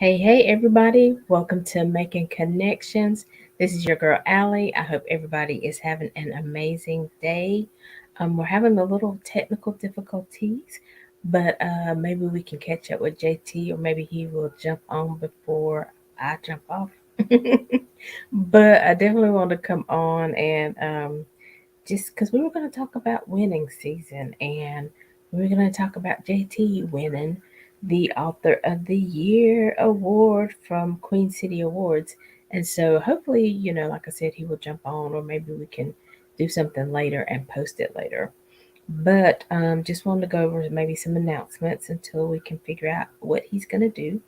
Hey, everybody. Welcome to Making Connections. This is your girl, Aly. I hope everybody is having an amazing day. We're having a little technical difficulties, but maybe we can catch up with JT or maybe he will jump on before I jump off. But I definitely want to come on and just because we were going to talk about winning season and we were going to talk about JT winning the Author of the Year award from Queen City Awards. And so hopefully, like I said, he will jump on or maybe we can do something later and post it later. But just wanted to go over maybe some announcements until we can figure out what he's going to do.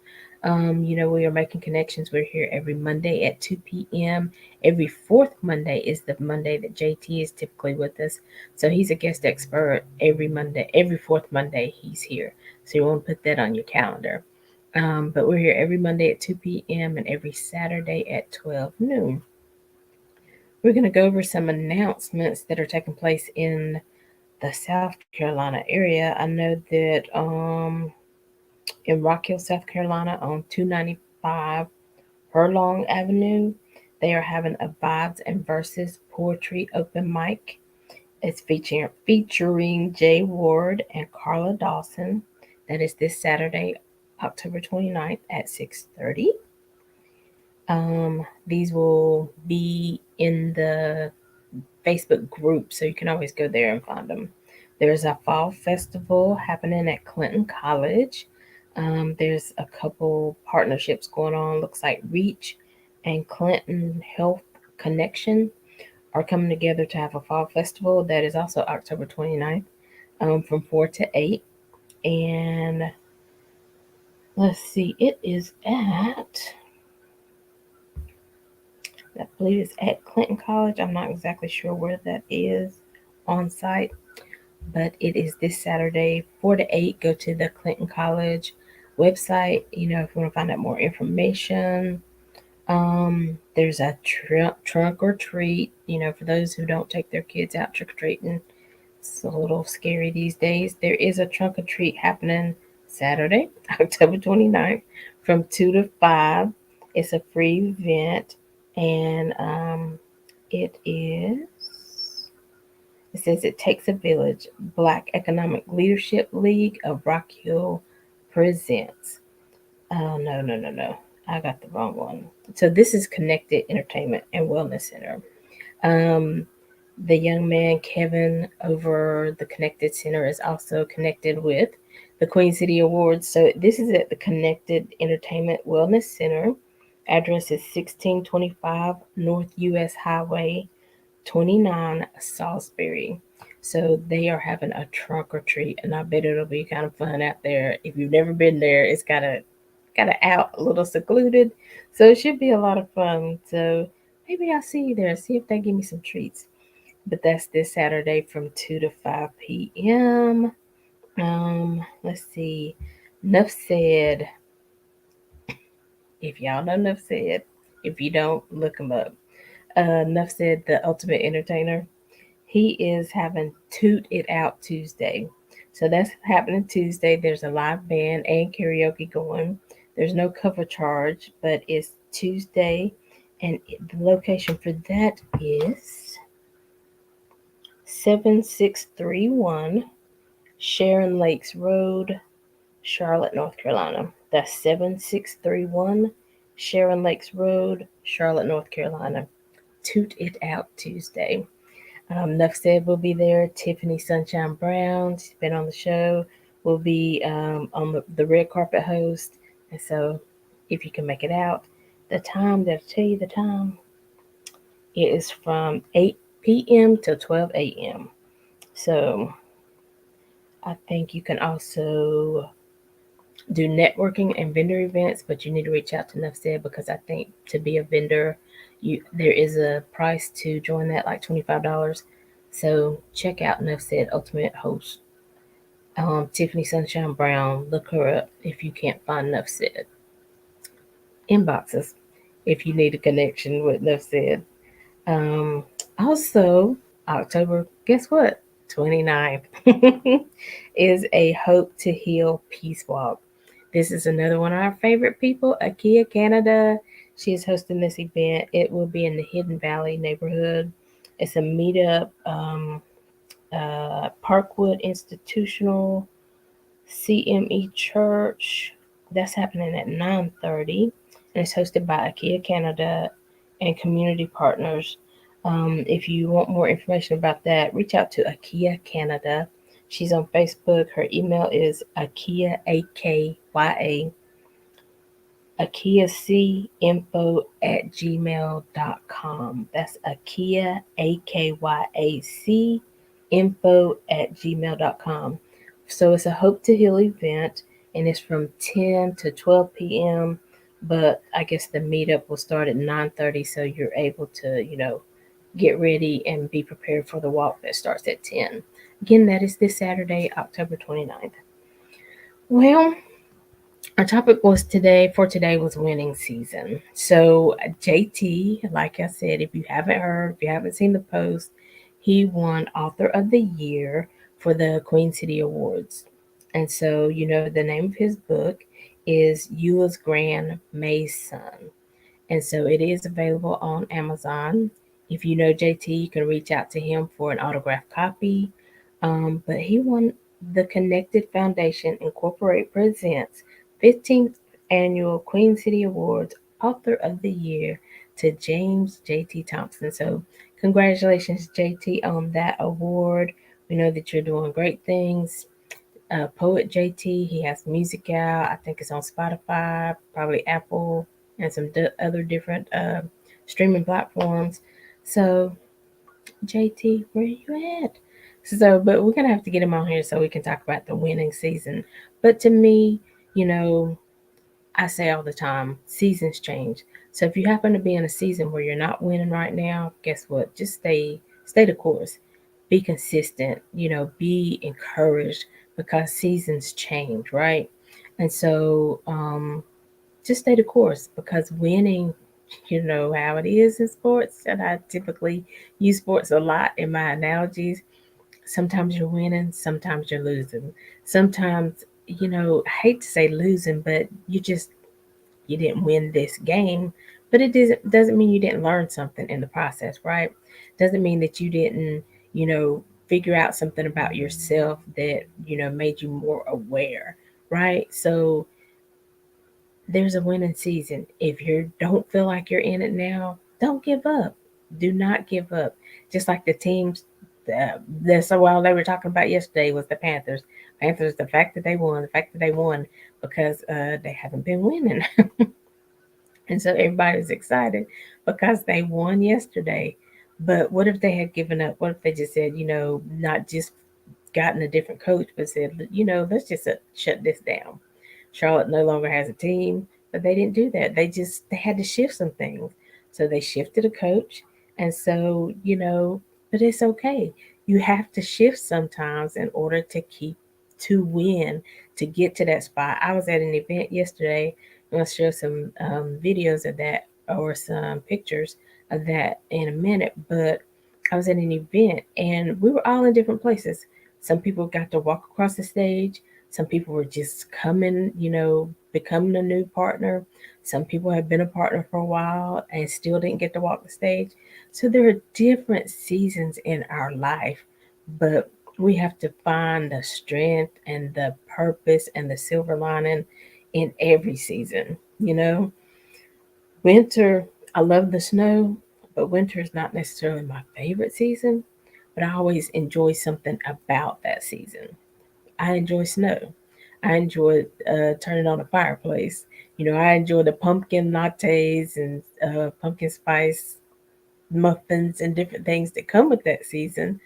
We are making connections. We're here every Monday at 2 p.m. Every fourth Monday is the Monday that JT is typically with us. So he's a guest expert every Monday. Every fourth Monday, he's here. So you want to put that on your calendar. But we're here every Monday at 2 p.m. and every Saturday at 12 noon. We're going to go over some announcements that are taking place in the South Carolina area. I know that in Rock Hill, South Carolina, on 295 Furlong Avenue, they are having a Vibes and Verses poetry open mic. It's featuring Jay Ward and Carla Dawson. That is this Saturday, October 29th at 6:30. These will be in the Facebook group, so you can always go there and find them. There's a fall festival happening at Clinton College. There's a couple partnerships going on. Looks like Reach and Clinton Health Connection are coming together to have a fall festival that is also October 29th from 4 to 8. And let's see, it is I believe it's at Clinton College. I'm not exactly sure where that is on site, but it is this Saturday, 4 to 8. Go to the Clinton College website, if you want to find out more information. There's a trunk or treat, for those who don't take their kids out trick or treating. It's a little scary these days. There is a trunk or treat happening Saturday, October 29th from 2 to 5. It's a free event and it is it says it takes a village. Black Economic Leadership League of Rock Hill presents. Oh no. I got the wrong one. So this is Connected Entertainment and Wellness Center. Um, the young man Kevin over the Connected Center is also connected with the Queen City Awards. So this is at the Connected Entertainment Wellness Center. Address is 1625 North US Highway 29 Salisbury. So they are having a trunk or treat, and I bet it'll be kind of fun out there. If you've never been there, it's got to out a little secluded, so it should be a lot of fun. So maybe I'll see you there. See if they give me some treats. But that's this Saturday from 2 to 5 p.m. Let's see. Nuff said. If y'all know Nuff said, if you don't, look him up. Nuff said the Ultimate Entertainer. He is having Toot It Out Tuesday. So that's happening Tuesday. There's a live band and karaoke going. There's no cover charge, but it's Tuesday. And the location for that is 7631 Sharon Lakes Road, Charlotte, North Carolina. That's 7631 Sharon Lakes Road, Charlotte, North Carolina. Toot It Out Tuesday. Nuff said will be there. Tiffany Sunshine Brown, she's been on the show, will be on the red carpet host. And so, if you can make it out, the time, they'll tell you the time. It is from 8 p.m. till 12 a.m. So, I think you can also do networking and vendor events, but you need to reach out to Nuff said because I think to be a vendor, there is a price to join that, like $25. So check out Nuff said Ultimate Host. Tiffany Sunshine Brown, look her up if you can't find Nuff said. Inboxes if you need a connection with Nuff said. Um, Also, October, guess what? 29th is a Hope to Heal Peace Walk. This is another one of our favorite people, Akia Canada. She is hosting this event. It will be in the Hidden Valley neighborhood. It's a meetup, Parkwood Institutional CME Church. That's happening at 9:30, and it's hosted by IKEA Canada and community partners. If you want more information about that, reach out to IKEA Canada. She's on Facebook. Her email is IKEA AKYA AkiaCinfo@gmail.com. That's Akia AKYAC info@gmail.com. So it's a Hope to Heal event, and it's from 10 to 12 p.m. But I guess the meetup will start at 9:30, so you're able to, get ready and be prepared for the walk that starts at 10. Again, that is this Saturday, October 29th. Well, our topic was today was winning season. So JT, like I said, if you haven't heard, if you haven't seen the post, he won Author of the Year for the Queen City Awards. And so, the name of his book is Eula's Grand May's Son. And so it is available on Amazon. If you know JT, you can reach out to him for an autographed copy. But he won the Connected Foundation Incorporate presents 15th annual Queen City Awards Author of the Year to James JT Thompson. So congratulations, JT, on that award. We know that you're doing great things. Poet JT, he has music out. I think it's on Spotify, probably Apple, and some other different streaming platforms. So JT, where you at? So, but we're gonna have to get him on here so we can talk about the winning season. But to me, you know, I say all the time, seasons change. So if you happen to be in a season where you're not winning right now, guess what? Just stay the course. Be consistent, be encouraged because seasons change, right? And so just stay the course because winning, you know how it is in sports. And I typically use sports a lot in my analogies. Sometimes you're winning, sometimes you're losing. Sometimes, I hate to say losing, but you didn't win this game, but it doesn't mean you didn't learn something in the process, right? Doesn't mean that you didn't, figure out something about yourself that, made you more aware, right? So there's a winning season. If you don't feel like you're in it now, don't give up. Do not give up. Just like the teams that's a while they were talking about yesterday was the Panthers. Panthers, the fact that they won because they haven't been winning. And so everybody's excited because they won yesterday. But what if they had given up? What if they just said, not just gotten a different coach, but said, let's just shut this down. Charlotte no longer has a team, but they didn't do that. They had to shift some things. So they shifted a coach. And so, but it's okay. You have to shift sometimes in order to win, to get to that spot. I was at an event yesterday. I'm going to show some videos of that or some pictures of that in a minute. But I was at an event and we were all in different places. Some people got to walk across the stage. Some people were just coming, becoming a new partner. Some people have been a partner for a while and still didn't get to walk the stage. So there are different seasons in our life, but we have to find the strength and the purpose and the silver lining in every season. Winter, I love the snow, but winter is not necessarily my favorite season, but I always enjoy something about that season. I enjoy snow. I enjoy turning on a fireplace. I enjoy the pumpkin lattes and pumpkin spice muffins and different things that come with that season.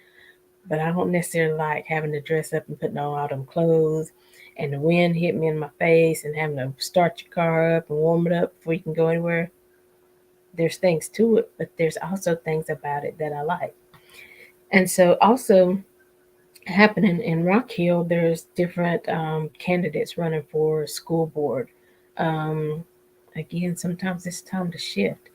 But I don't necessarily like having to dress up and putting on all them clothes and the wind hit me in my face and having to start your car up and warm it up before you can go anywhere. There's things to it, but there's also things about it that I like. And so also happening in Rock Hill, there's different candidates running for school board. Um, Again, sometimes it's time to shift.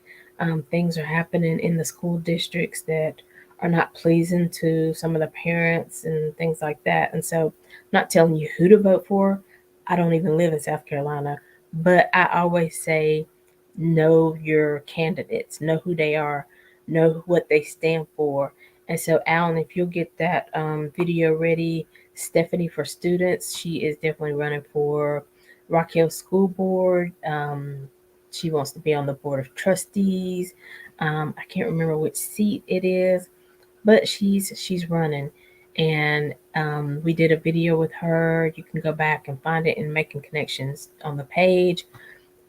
Things are happening in the school districts that are not pleasing to some of the parents and things like that. And so, I'm not telling you who to vote for, I don't even live in South Carolina, but I always say, know your candidates, know who they are, know what they stand for. And so, Alan, if you'll get that video ready, Stephanie for students, she is definitely running for Rock Hill School Board. She wants to be on the board of trustees. I can't remember which seat it is, but she's running, and we did a video with her. You can go back and find it in Making Connections on the page,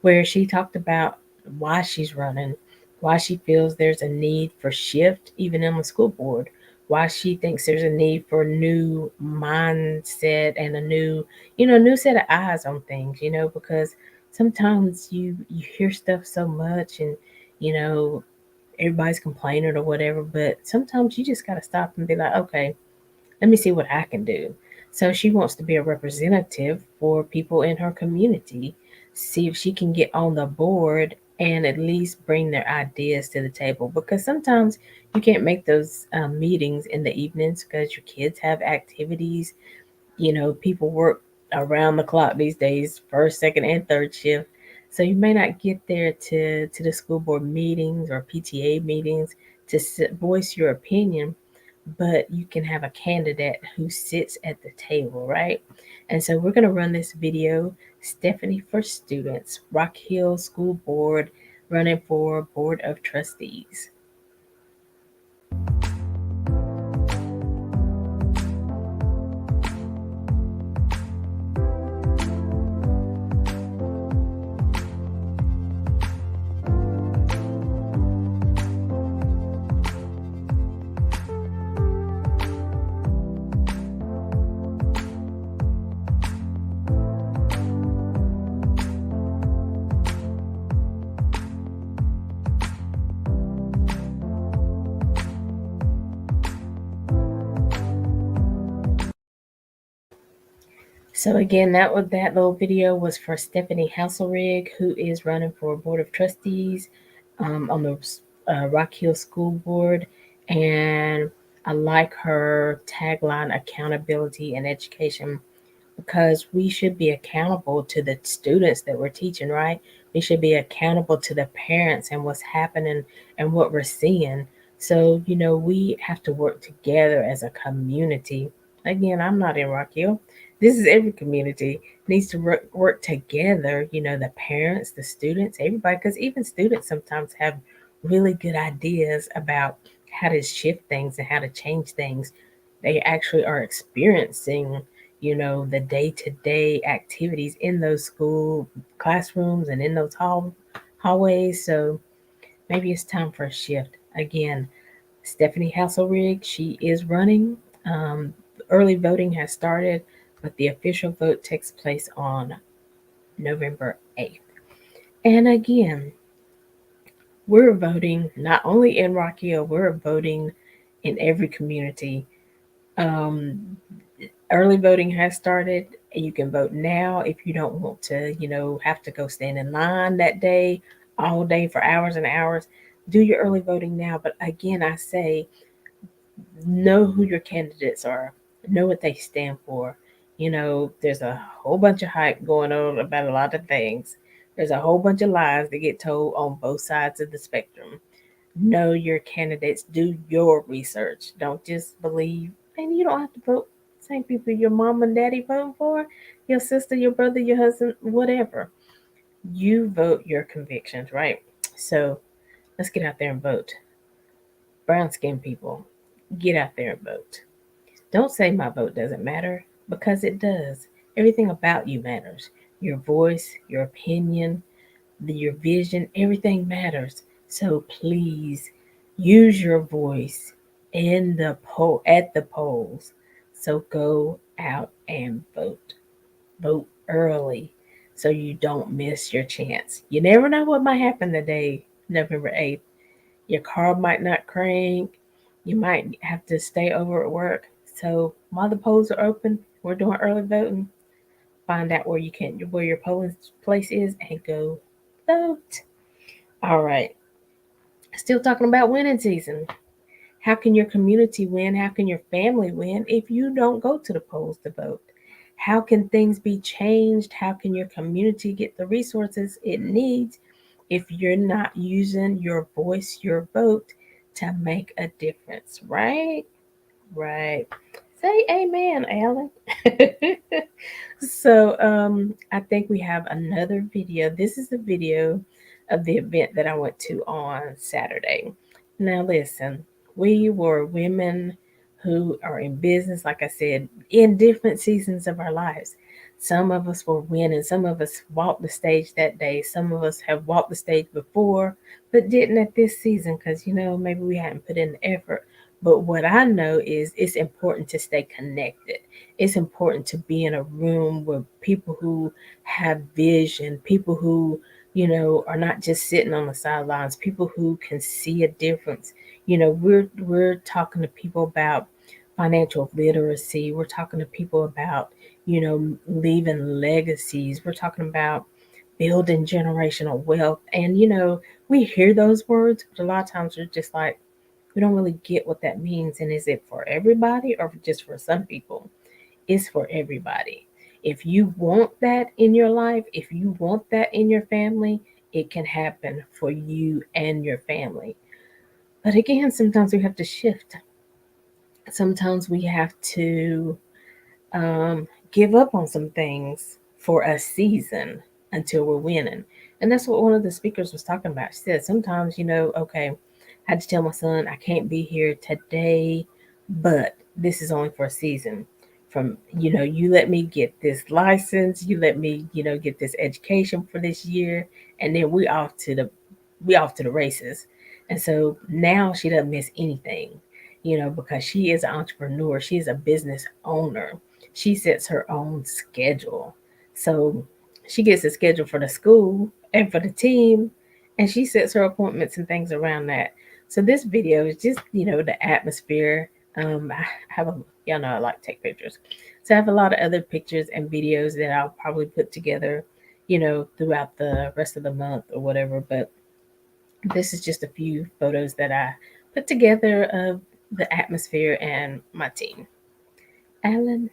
where she talked about why she's running, why she feels there's a need for shift even in the school board, why she thinks there's a need for a new mindset and a new, new set of eyes on things, because sometimes you hear stuff so much, and you know everybody's complaining or whatever, but sometimes you just got to stop and be like, okay, let me see what I can do. So she wants to be a representative for people in her community, see if she can get on the board and at least bring their ideas to the table. Because sometimes you can't make those meetings in the evenings because your kids have activities. People work around the clock these days, first, second, and third shift. So you may not get there to the school board meetings or PTA meetings to voice your opinion, but you can have a candidate who sits at the table, right? And so we're going to run this video. Stephanie for students, Rock Hill School Board, running for Board of Trustees. So again, that little video was for Stephanie Hasselrig, who is running for Board of Trustees on the Rock Hill School Board, and I like her tagline: accountability and education, because we should be accountable to the students that we're teaching, right? We should be accountable to the parents and what's happening and what we're seeing. So, we have to work together as a community. Again, I'm not in Rock Hill. This is every community needs to work together, the parents, the students, everybody, because even students sometimes have really good ideas about how to shift things and how to change things. They actually are experiencing the day-to-day activities in those school classrooms and in those hallways. So maybe it's time for a shift. Again, Stephanie Hasselrig, she is running. Early voting has started, but the official vote takes place on November 8th. And again, we're voting not only in Rock Hill, we're voting in every community. Um, Early voting has started. You can vote now if you don't want to, have to go stand in line that day, all day for hours and hours. Do your early voting now. But again, I say, know who your candidates are, know what they stand for. There's a whole bunch of hype going on about a lot of things. There's a whole bunch of lies that get told on both sides of the spectrum. Know your candidates, do your research. Don't just believe, and you don't have to vote same people your mom and daddy vote for, your sister, your brother, your husband, whatever. You vote your convictions, right? So let's get out there and vote. Brown skinned people, get out there and vote. Don't say my vote doesn't matter, because it does. Everything about you matters. Your voice, your opinion, your vision, everything matters. So please use your voice in the poll at the polls. So go out and vote. Vote early so you don't miss your chance. You never know what might happen the day, November 8th. Your car might not crank. You might have to stay over at work. So while the polls are open, we're doing early voting. Find out where your polling place is and go vote. All right. Still talking about winning season. How can your community win? How can your family win if you don't go to the polls to vote? How can things be changed? How can your community get the resources it needs if you're not using your voice, your vote to make a difference, right? Right. Say amen, Alan. So I think we have another video. This is a video of the event that I went to on Saturday. Now listen, we were women who are in business, like I said, in different seasons of our lives. Some of us were winning, some of us walked the stage that day, some of us have walked the stage before, but didn't at this season because maybe we hadn't put in the effort. But what I know is it's important to stay connected. It's important to be in a room with people who have vision, people who, are not just sitting on the sidelines, people who can see a difference. We're talking to people about financial literacy. We're talking to people about, leaving legacies. We're talking about building generational wealth. And, we hear those words, but a lot of times we're just like, we don't really get what that means. And is it for everybody or just for some people? It's for everybody. If you want that in your life, if you want that in your family, it can happen for you and your family. But again, sometimes we have to shift. Sometimes we have to give up on some things for a season until we're winning. And that's what one of the speakers was talking about. She said, sometimes, okay, I had to tell my son, I can't be here today, but this is only for a season. From, you let me get this license, you let me, get this education for this year, and then we off to the races. And so now she doesn't miss anything, because she is an entrepreneur, she is a business owner. She sets her own schedule. So she gets a schedule for the school and for the team, and she sets her appointments and things around that. So this video is just, the atmosphere. I have a, y'all know I like to take pictures. So I have a lot of other pictures and videos that I'll probably put together, throughout the rest of the month or whatever. But this is just a few photos that I put together of the atmosphere and my team. Alan.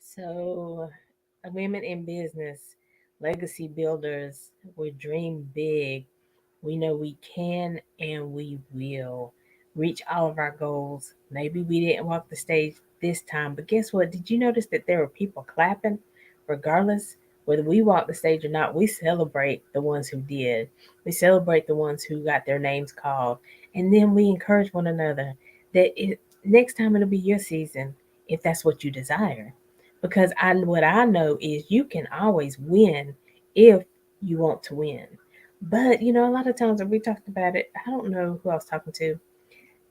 So, women in business, legacy builders, we dream big. We know we can and we will reach all of our goals. Maybe we didn't walk the stage this time, but guess what? Did you notice that there were people clapping? Regardless whether we walk the stage or not, we celebrate the ones who did. We celebrate the ones who got their names called. And then we encourage one another that next time it'll be your season if that's what you desire. Because what I know is you can always win if you want to win. But a lot of times when we talked about it, I don't know who I was talking to.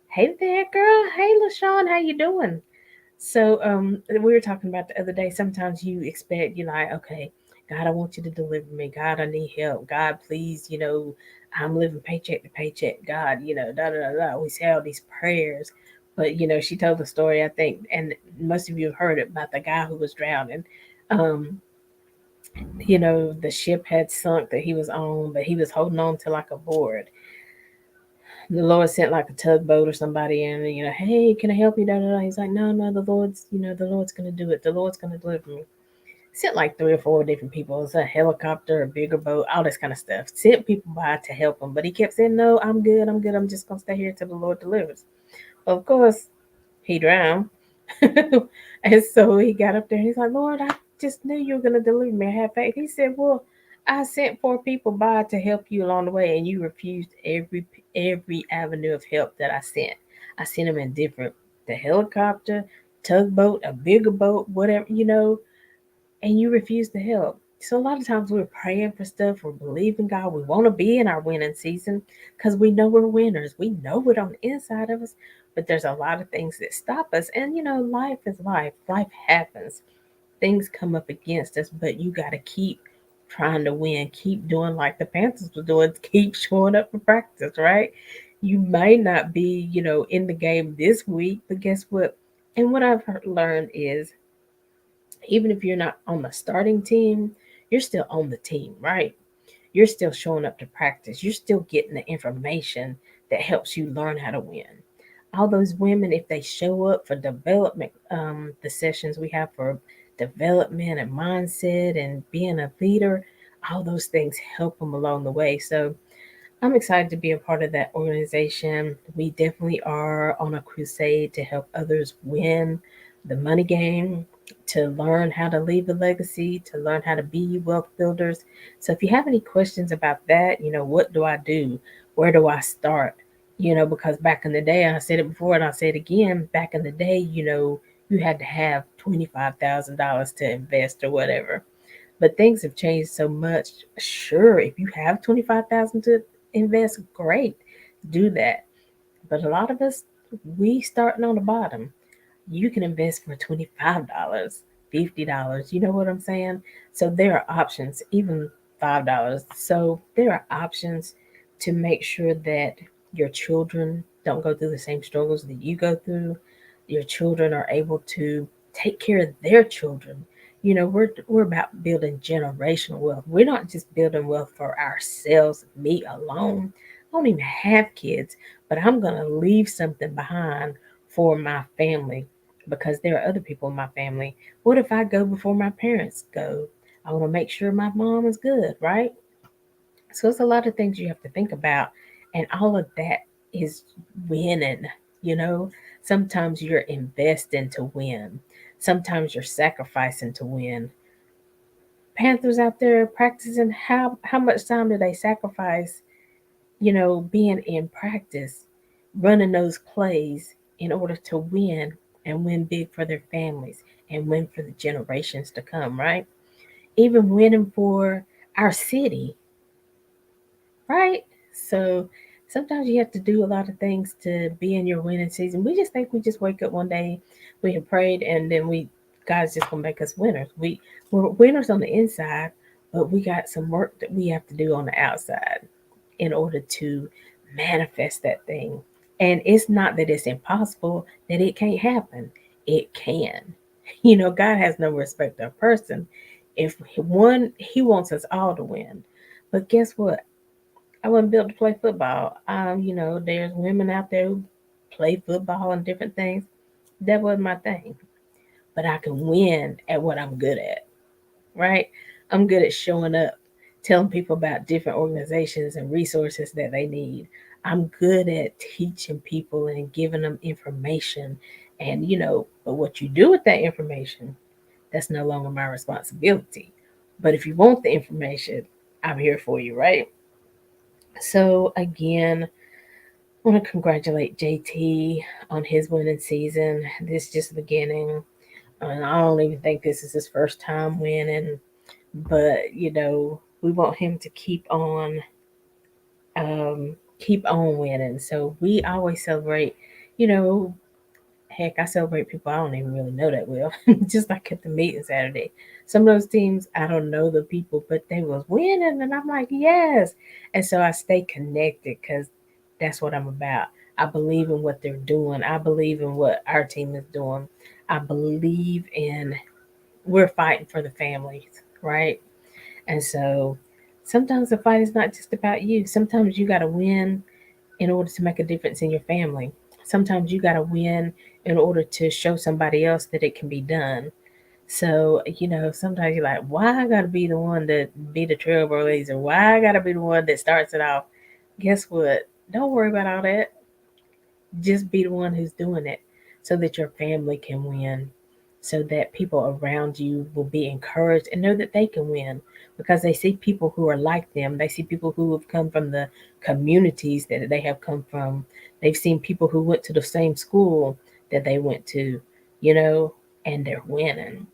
Hey there, girl. Hey, LaShawn, how you doing? So we were talking about the other day. Sometimes you expect, you're like, okay, God, I want you to deliver me. God, I need help. God, please, I'm living paycheck to paycheck. God, da da da da. We say all these prayers, but she told the story, I think, and most of you have heard it, about the guy who was drowning. Um, the ship had sunk that he was on, but he was holding on to like a board. The Lord sent like a tugboat or somebody in, and hey, can I help you? Da, da, da. He's like, no, no, the Lord's gonna do it. The Lord's gonna deliver me. Sent like three or four different people. It's a helicopter, a bigger boat, all this kind of stuff. Sent people by to help him, but he kept saying, no, I'm good, I'm good. I'm just gonna stay here till the Lord delivers. Well, of course, he drowned. And so he got up there and he's like, Lord, I just knew you were going to deliver me. I had faith. He said, well, I sent four people by to help you along the way, and you refused every avenue of help that I sent. I sent them in different, the helicopter, tugboat, a bigger boat, whatever, and you refuse to help. So a lot of times we're praying for stuff, we're believing God, we want to be in our winning season because we know we're winners. We know it on the inside of us, but there's a lot of things that stop us. And life is life. Life happens. Things come up against us, but you got to keep trying to win. Keep doing like the Panthers were doing. Keep showing up for practice, right? You might not be, in the game this week, but guess what? And what I've learned is, even if you're not on the starting team, you're still on the team, right? You're still showing up to practice. You're still getting the information that helps you learn how to win. All those women, if they show up for development, the sessions we have for development and mindset and being a leader, all those things help them along the way. So I'm excited to be a part of that organization. We definitely are on a crusade to help others win the money game, to learn how to leave a legacy, to learn how to be wealth builders. So if you have any questions about that, what do I do? Where do I start? Because back in the day, and I said it before and I'll say it again, back in the day, you had to have $25,000 to invest or whatever. But things have changed so much. Sure, if you have 25,000 to invest, great, do that. But a lot of us, we starting on the bottom. You can invest for $25, $50. You know what I'm saying? So there are options, even $5. So there are options to make sure that your children don't go through the same struggles that you go through. Your children are able to take care of their children. We're about building generational wealth. We're not just building wealth for ourselves, me alone. I don't even have kids, but I'm going to leave something behind for my family, because there are other people in my family. What if I go before my parents go? I want to make sure my mom is good, right? So it's a lot of things you have to think about, and all of that is winning. You know, Sometimes you're investing to win, sometimes you're sacrificing to win. Panthers out there practicing, how much time do they sacrifice, being in practice, running those plays in order to win, and win big for their families, and win for the generations to come, right? Even winning for our city, right? So sometimes you have to do a lot of things to be in your winning season. We just think we just wake up one day, we have prayed, and then God's just gonna make us winners. We're winners on the inside, but we got some work that we have to do on the outside in order to manifest that thing. And it's not that it's impossible, that it can't happen. It can. God has no respect of person. If one, He wants us all to win. But guess what? I wasn't built to play football. There's women out there who play football and different things. That wasn't my thing. But I can win at what I'm good at, right? I'm good at showing up, telling people about different organizations and resources that they need. I'm good at teaching people and giving them information. And, but what you do with that information, that's no longer my responsibility. But if you want the information, I'm here for you, right? So, again, I want to congratulate JT on his winning season. This is just the beginning. And I don't even think this is his first time winning, but we want him to keep on winning. So we always celebrate, you know, heck, I celebrate people I don't even really know that well. Just like at the meeting Saturday. Some of those teams I don't know the people, but they was winning, and I'm like, yes. And so I stay connected because that's what I'm about. I believe in what they're doing. I believe in what our team is doing. I believe in we're fighting for the families, right? And so sometimes the fight is not just about you. Sometimes you got to win in order to make a difference in your family. Sometimes you got to win in order to show somebody else that it can be done. So, sometimes you're like, why I got to be the one that be the trailblazer? Why I got to be the one that starts it off? Guess what? Don't worry about all that. Just be the one who's doing it so that your family can win, so that people around you will be encouraged and know that they can win because they see people who are like them. They see people who have come from the communities that they have come from. They've seen people who went to the same school that they went to, you know, and they're winning.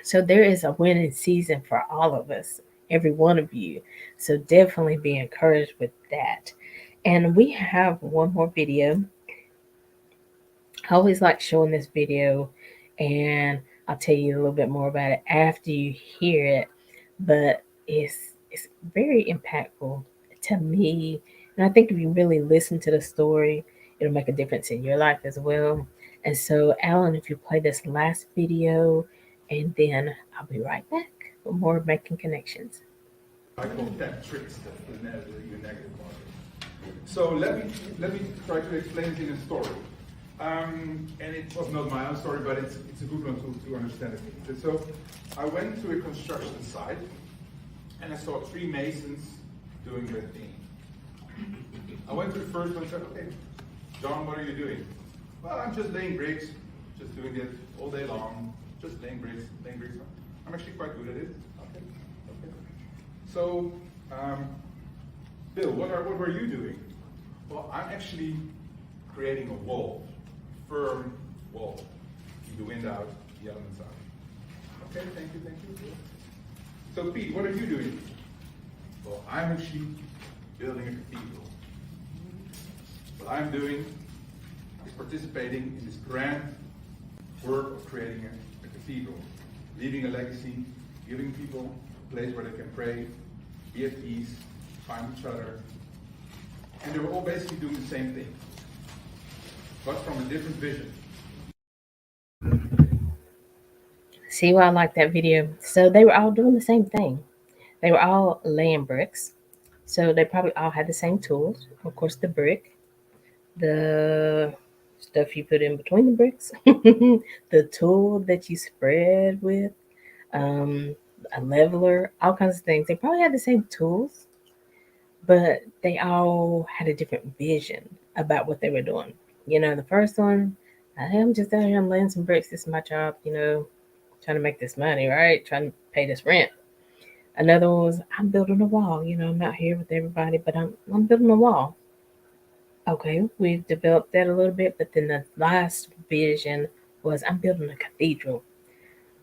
So there is a winning season for all of us, every one of you. So definitely be encouraged with that. And we have one more video. I always like showing this video, and I'll tell you a little bit more about it after you hear it. But it's very impactful to me, and I think if you really listen to the story, it'll make a difference in your life as well. And so, Alan, if you play this last video, and then I'll be right back for more making connections. I call 10 tricks that will never your negative market. So let me try to explain it in a story. And it was not my own story, but it's a good one to understand it. So I went to a construction site and I saw 3 masons doing their thing. I went to the first one and said, okay, John, what are you doing? Well, I'm just laying bricks, just doing it all day long, just laying bricks. I'm actually quite good at it. Okay. So, Bill, what were you doing? Well, I'm actually creating a wall, firm wall. Keep the wind out, the elements out. Okay, thank you. So, Pete, what are you doing? Well, I'm actually building a cathedral. What I'm doing is participating in this grand work of creating a cathedral, leaving a legacy, giving people a place where they can pray, be at peace, find each other. And they were all basically doing the same thing, but from a different vision. See why I like that video? So they were all doing the same thing. They were all laying bricks. So they probably all had the same tools. Of course, the brick, the stuff you put in between the bricks, the tool that you spread with, um, a leveler, all kinds of things. They probably had the same tools, but they all had a different vision about what they were doing. The first one, I'm just out here, I'm laying some bricks. This is my job, trying to make this money, right? Trying to pay this rent. Another one was, I'm building a wall. I'm out here with everybody, but I'm building a wall. Okay, we've developed that a little bit, but then the last vision was, I'm building a cathedral.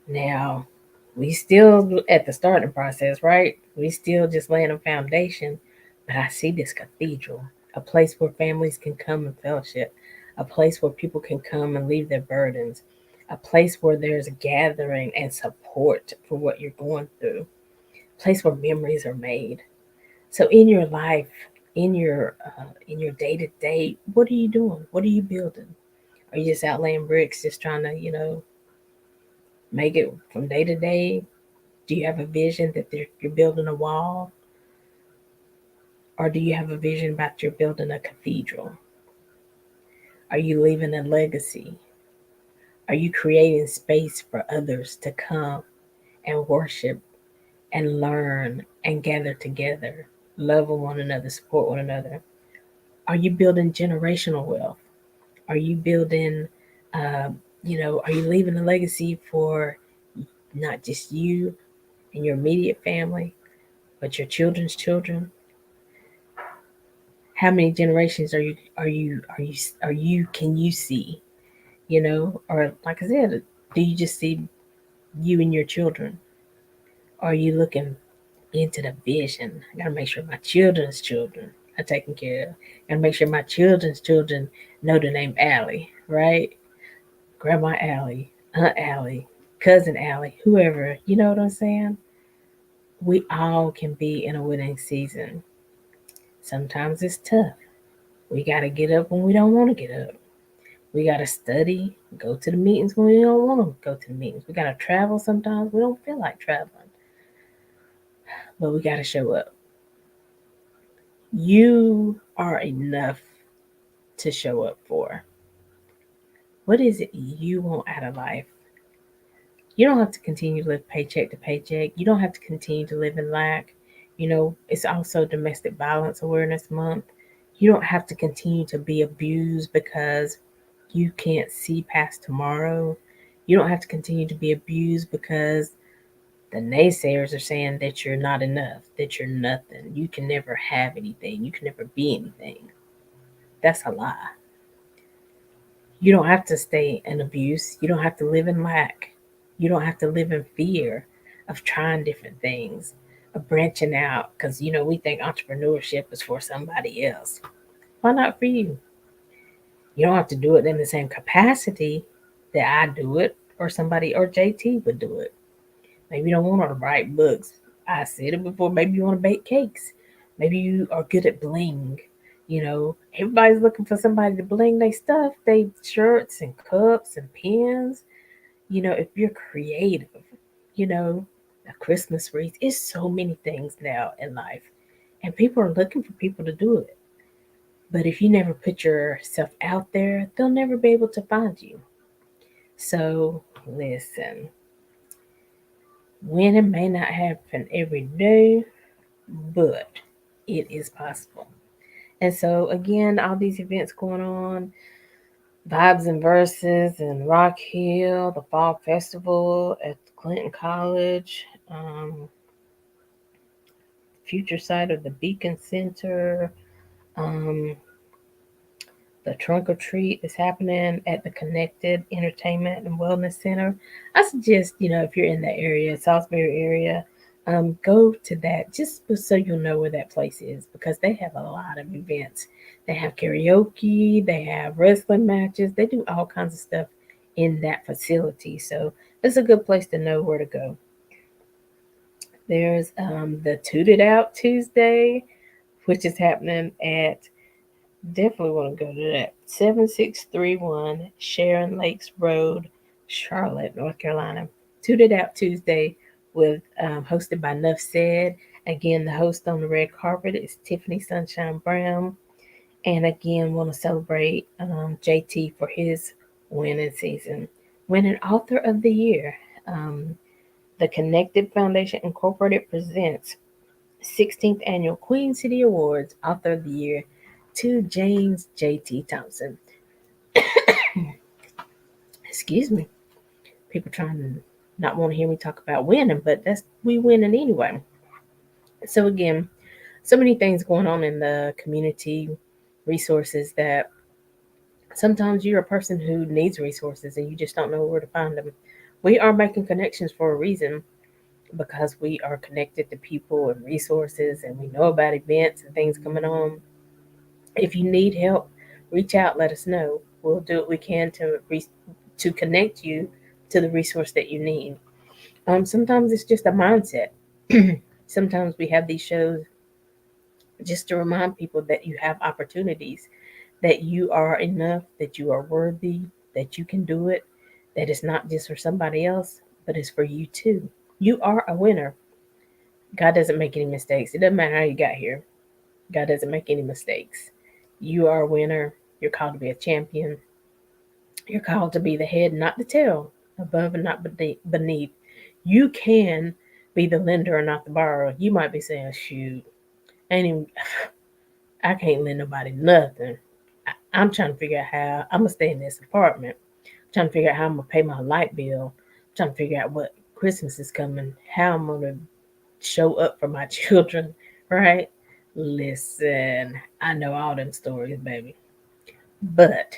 Now, we still at the starting process, right? We still just laying a foundation, but I see this cathedral, a place where families can come and fellowship, a place where people can come and leave their burdens, a place where there's gathering and support for what you're going through, a place where memories are made. So in your life, in your day to day, what are you doing? What are you building? Are you just out laying bricks, just trying to make it from day to day? Do you have a vision that you're building a wall? Or do you have a vision about you're building a cathedral? Are you leaving a legacy? Are you creating space for others to come and worship and learn and gather together, love one another, support one another? Are you building generational wealth? Are you building, uh, are you leaving a legacy for not just you and your immediate family, but your children's children? How many generations are you can you see? Or like I said, do you just see you and your children? Are you looking into the vision? I gotta make sure my children's children are taken care of. Gotta make sure my children's children know the name Aly, right? Grandma Allie, Aunt Allie, Cousin Allie, whoever, you know what I'm saying? We all can be in a winning season. Sometimes it's tough. We got to get up when we don't want to get up. We got to study, go to the meetings when we don't want to go to the meetings. We got to travel sometimes. We don't feel like traveling, but we got to show up. You are enough to show up for. What is it you want out of life? You don't have to continue to live paycheck to paycheck. You don't have to continue to live in lack. You know, it's also Domestic Violence Awareness Month. You don't have to continue to be abused because you can't see past tomorrow. You don't have to continue to be abused because the naysayers are saying that you're not enough, that you're nothing. You can never have anything. You can never be anything. That's a lie. You don't have to stay in abuse. You don't have to live in lack. You don't have to live in fear of trying different things, of branching out. Because, you know, we think entrepreneurship is for somebody else. Why not for you? You don't have to do it in the same capacity that I do it or somebody or JT would do it. Maybe you don't want to write books. I said it before. Maybe you want to bake cakes. Maybe you are good at bling. You know, everybody's looking for somebody to bling their stuff, they shirts and cups and pens. You know, if you're creative, you know, a Christmas wreath. It's so many things now in life, and people are looking for people to do it. But if you never put yourself out there, they'll never be able to find you. So listen, winning may not happen every day, but it is possible. And so again, all these events going on, Vibes and Verses and Rock Hill, the Fall Festival at Clinton College, future site of the Beacon Center, um, the Trunk or Treat is happening at the Connected Entertainment and Wellness Center. I suggest, you know, if you're in that area, Salisbury area, go to that just so you'll know where that place is because they have a lot of events. They have karaoke, they have wrestling matches, they do all kinds of stuff in that facility. So it's a good place to know where to go. There's the Toot It Out Tuesday, which is happening at definitely want to go to that. 7631 Sharon Lakes Road, Charlotte, North Carolina. Toot It Out Tuesday with hosted by Nuff Said. Again, the host on the red carpet is Tiffany Sunshine Brown. And again, want to celebrate JT for his winning season. Winning Author of the Year. Um, the Connected Foundation Incorporated presents 16th Annual Queen City Awards Author of the Year to James J.T. Thompson. Excuse me. People trying to not want to hear me talk about winning, but that's we winning anyway. So again, so many things going on in the community resources that sometimes you're a person who needs resources and you just don't know where to find them. We are making connections for a reason because we are connected to people and resources and we know about events and things coming on. If you need help, reach out, let us know. We'll do what we can to connect you to the resource that you need. Sometimes it's just a mindset. Sometimes we have these shows just to remind people that you have opportunities, that you are enough, that you are worthy, that you can do it, that it's not just for somebody else, but it's for you too. You are a winner. God doesn't make any mistakes. It doesn't matter how you got here. God doesn't make any mistakes. You are a winner. You're called to be a champion. You're called to be the head, not the tail, above and not beneath. You can be the lender and not the borrower. You might be saying, shoot, I ain't even, I can't lend nobody nothing. I'm trying to figure out how I'm gonna stay in this apartment. I'm trying to figure out how I'm gonna pay my light bill. I'm trying to figure out what Christmas is coming, how I'm gonna show up for my children, right? Listen, I know all them stories, baby. But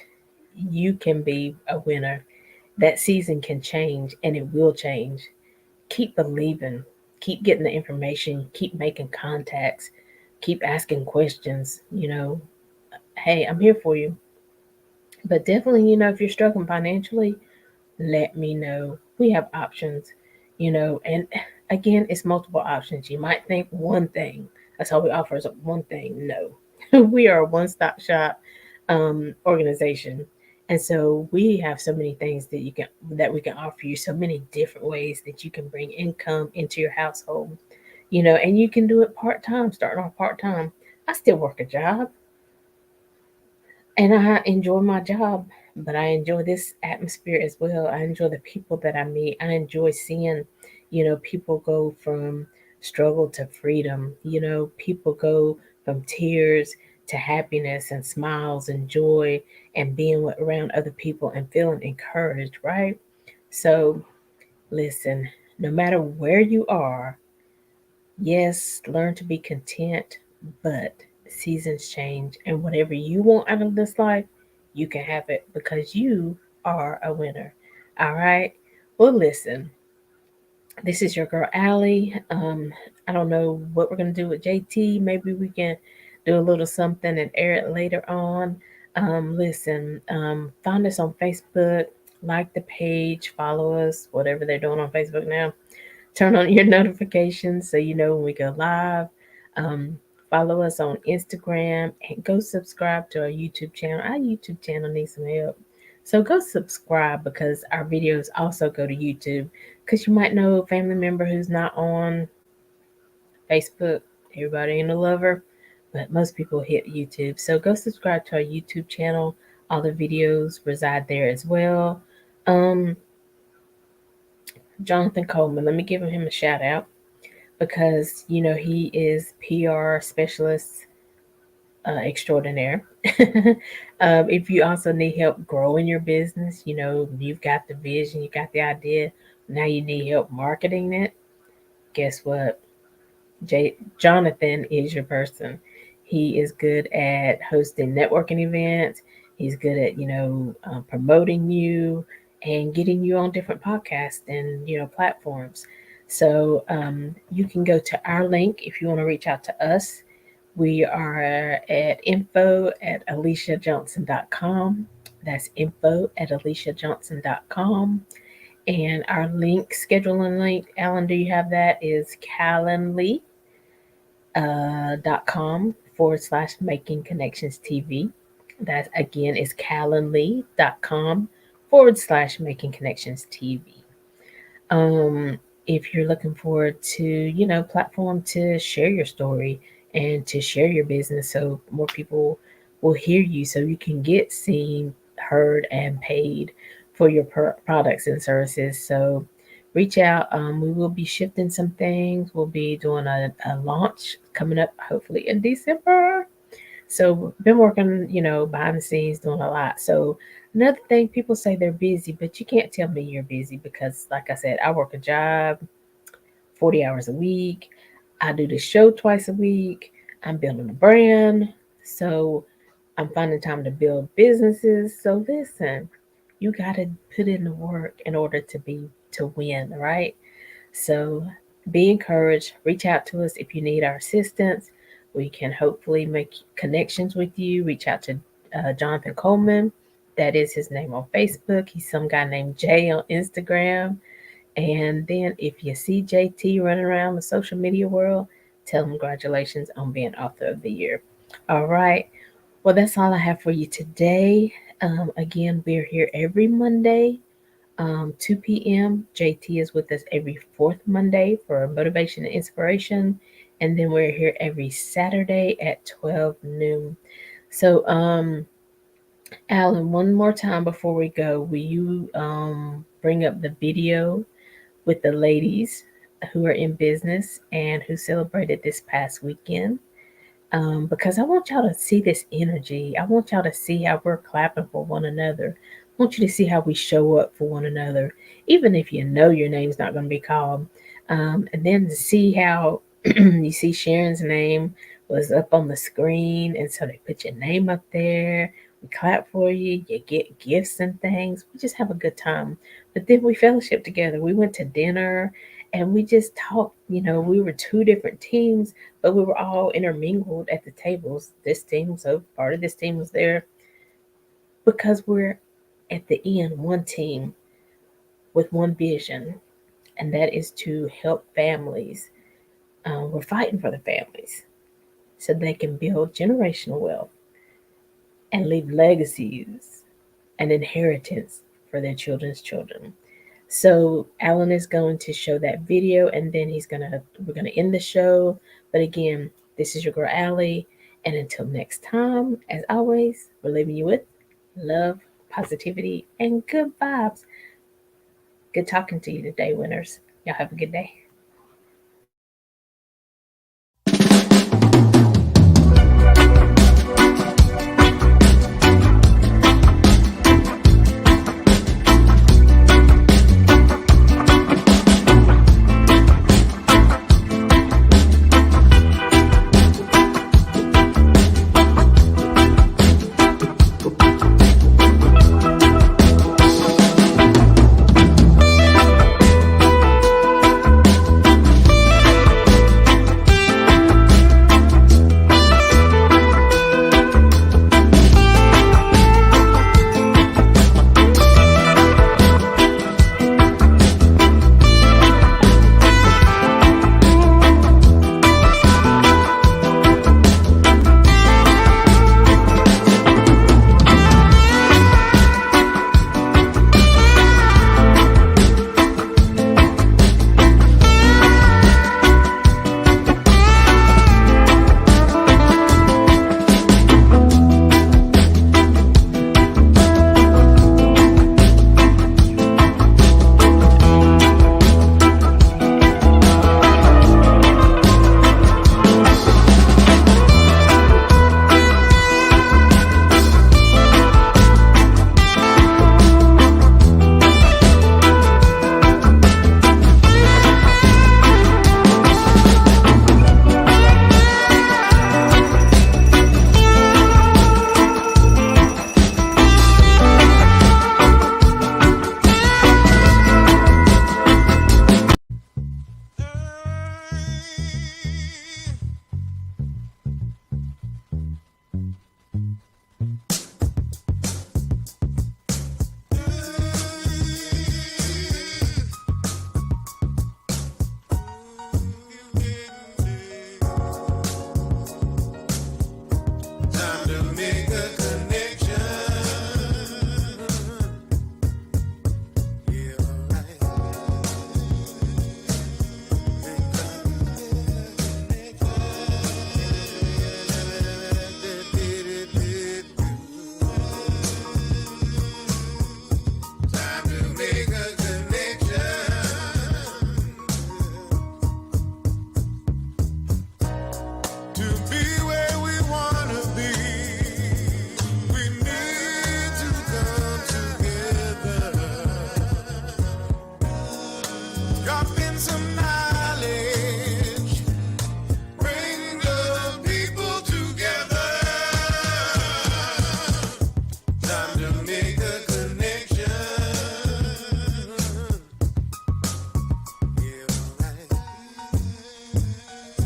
you can be a winner. That season can change and it will change. Keep believing, keep getting the information, keep making contacts, keep asking questions. You know, hey, I'm here for you. But definitely, you know, if you're struggling financially, let me know. We have options, and again, it's multiple options. You might think one thing, that's all we offer is one thing. No, we are a one stop shop organization. And so we have so many things that we can offer you, so many different ways that you can bring income into your household, and you can do it part time, starting off part time. I still work a job and I enjoy my job, but I enjoy this atmosphere as well. I enjoy the people that I meet. I enjoy seeing, people go from struggle to freedom. People go from tears to happiness and smiles and joy and being around other people and feeling encouraged, right? So, listen, no matter where you are, yes, learn to be content, but seasons change, and whatever you want out of this life, you can have it because you are a winner. All right. Well, listen, this is your girl Aly. I don't know what we're gonna do with JT. Maybe we can do a little something and air it later on. Listen, find us on Facebook, like the page, follow us, whatever they're doing on Facebook now. Turn on your notifications so you know when we go live. Um, Follow us on Instagram and go subscribe to our YouTube channel. Our YouTube channel needs some help. So go subscribe because our videos also go to YouTube. Because you might know a family member who's not on Facebook. Everybody ain't a lover, but most people hit YouTube. So go subscribe to our YouTube channel. All the videos reside there as well. Um, Jonathan Coleman, let me give him a shout out because he is PR specialist extraordinaire. If you also need help growing your business, you've got the vision, you got the idea, now you need help marketing it. Guess what? Jonathan is your person. He is good at hosting networking events. He's good at promoting you and getting you on different podcasts and platforms. So you can go to our link if you want to reach out to us. We are at info@aliciajohnson.com. That's info@aliciajohnson.com. And our link, scheduling link, Alan, do you have that? Is Calendly .com/, making connections TV. That again is calendly.com/, making connections TV. Um, if you're looking forward to, platform to share your story and to share your business so more people will hear you so you can get seen, heard, and paid for your products and services. So reach out. We will be shifting some things. We'll be doing a launch coming up hopefully in December. So been working, behind the scenes, doing a lot. So another thing, people say they're busy, but you can't tell me you're busy because, like I said, I work a job, 40 hours a week. I do the show twice a week. I'm building a brand. So I'm finding time to build businesses. So listen, you gotta put in the work in order to win, right? So be encouraged. Reach out to us if you need our assistance. We can hopefully make connections with you. Reach out to Jonathan Coleman. That is his name on Facebook. He's some guy named Jay on Instagram. And then if you see JT running around the social media world, tell him congratulations on being Author of the Year. All right. Well, that's all I have for you today. Again, we're here every Monday 2 p.m. JT is with us every fourth Monday for motivation and inspiration. And then we're here every Saturday at 12 noon. So, Alan, one more time before we go, will you bring up the video with the ladies who are in business and who celebrated this past weekend? Because I want y'all to see this energy. I want y'all to see how we're clapping for one another. I want you to see how we show up for one another, even if you know your name's not going to be called. And then to see how you see Sharon's name was up on the screen, and so they put your name up there. We clap for you. You get gifts and things. We just have a good time. But then we fellowship together. We went to dinner and we just talked. We were two different teams, but we were all intermingled at the tables. This team, so part of this team was there because we're at the end one team. with one vision, and that is to help families. We're fighting for the families so they can build generational wealth and leave legacies and inheritance for their children's children. So Alan is going to show that video, and then we're gonna end the show. But again, this is your girl Aly, and until next time, as always, we're leaving you with love, positivity, and good vibes. Good talking to you today, winners. Y'all have a good day.